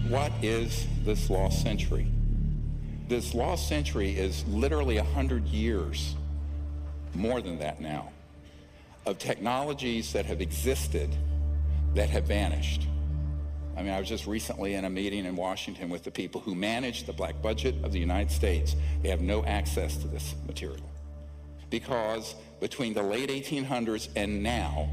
What is this lost century? This lost century is literally 100 years, more than that now, of technologies that have existed that have vanished. I mean, I was just recently in a meeting in Washington with the people who manage the black budget of the United States. They have no access to this material because between the late 1800s and now,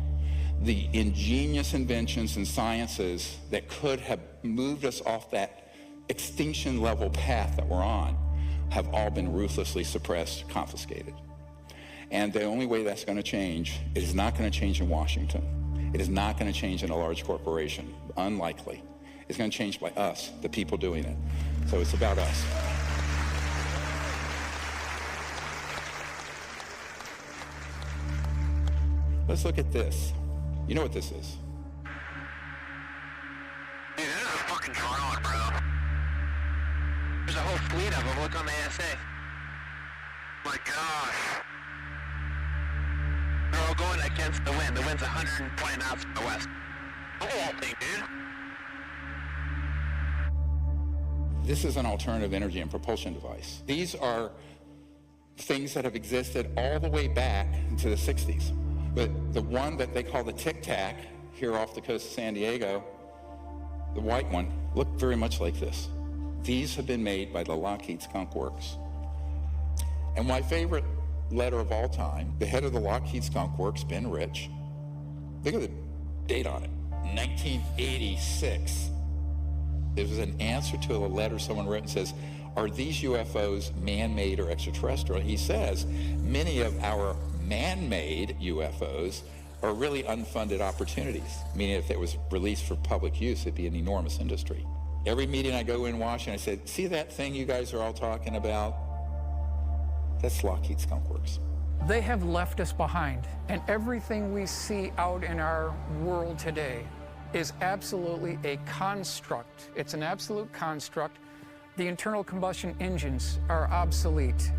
the ingenious inventions and sciences that could have moved us off that extinction level path that we're on have all been ruthlessly suppressed, confiscated. And the only way that's going to change, it is not going to change in Washington. It is not going to change in a large corporation. Unlikely. It's going to change by us, the people doing it. So it's about us. Let's look at this. You know what this is? Dude, this is a fucking drone, bro. There's a whole fleet of them. Look on the ASA. My gosh. They're all going against the wind. The wind's 120 knots from the west. The whole thing, dude. This is an alternative energy and propulsion device. These are things that have existed all the way back to the 60s. But the one that they call the Tic Tac here off the coast of San Diego, the white one, looked very much like this. These have been made by the Lockheed Skunk Works. And my favorite letter of all time, the head of the Lockheed Skunk Works, Ben Rich, look at the date on it, 1986. It was an answer to a letter someone wrote and says, are these UFOs man-made or extraterrestrial? He says, many of our man-made UFOs are really unfunded opportunities, meaning if it was released for public use, it'd be an enormous industry. Every meeting I go in Washington, I said, see that thing you guys are all talking about? That's Lockheed Skunk Works. They have left us behind, and everything we see out in our world today is absolutely a construct. It's an absolute construct. The internal combustion engines are obsolete.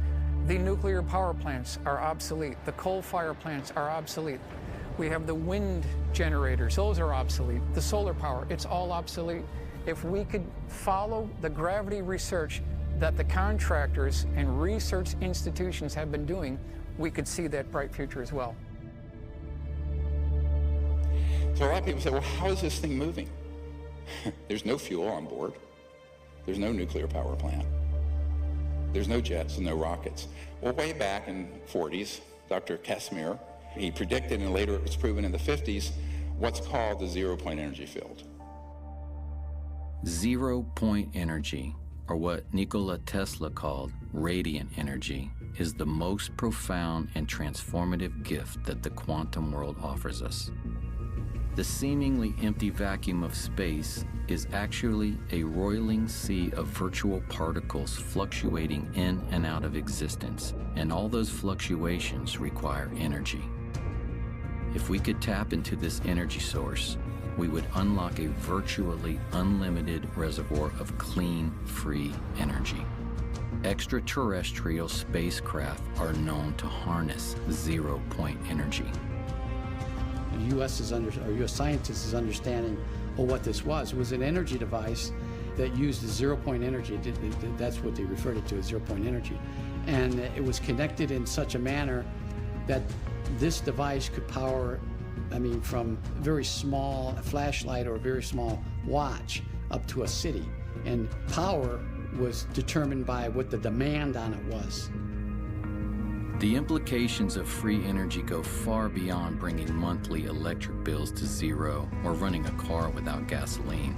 The nuclear power plants are obsolete. The coal fire plants are obsolete. We have the wind generators, those are obsolete. The solar power, it's all obsolete. If we could follow the gravity research that the contractors and research institutions have been doing, we could see that bright future as well. So a lot of people say, well, how is this thing moving? There's no fuel on board. There's no nuclear power plant. There's no jets and no rockets. Well, way back in the 40s, Dr. Casimir, he predicted, and later it was proven in the 50s, what's called the zero-point energy field. Zero-point energy, or what Nikola Tesla called radiant energy, is the most profound and transformative gift that the quantum world offers us. The seemingly empty vacuum of space is actually a roiling sea of virtual particles fluctuating in and out of existence, and all those fluctuations require energy. If we could tap into this energy source, we would unlock a virtually unlimited reservoir of clean, free energy. Extraterrestrial spacecraft are known to harness zero-point energy. The U.S. scientists is understanding what this was. It was an energy device that used zero-point energy. That's what they referred it to as zero-point energy. And it was connected in such a manner that this device could power, from a very small flashlight or a very small watch up to a city. And power was determined by what the demand on it was. The implications of free energy go far beyond bringing monthly electric bills to zero or running a car without gasoline.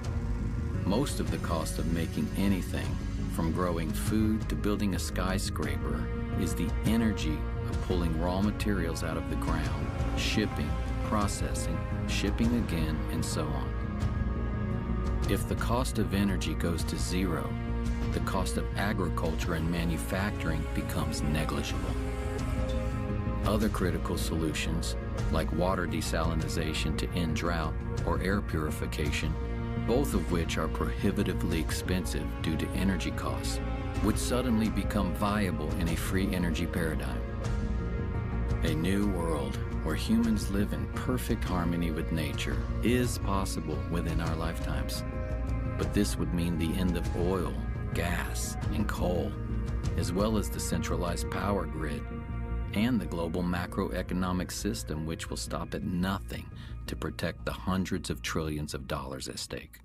Most of the cost of making anything, from growing food to building a skyscraper, is the energy of pulling raw materials out of the ground, shipping, processing, shipping again, and so on. If the cost of energy goes to zero, the cost of agriculture and manufacturing becomes negligible. Other critical solutions, like water desalination to end drought or air purification, both of which are prohibitively expensive due to energy costs, would suddenly become viable in a free energy paradigm. A new world where humans live in perfect harmony with nature is possible within our lifetimes. But this would mean the end of oil, gas, and coal, as well as the centralized power grid and the global macroeconomic system, which will stop at nothing to protect the hundreds of trillions of dollars at stake.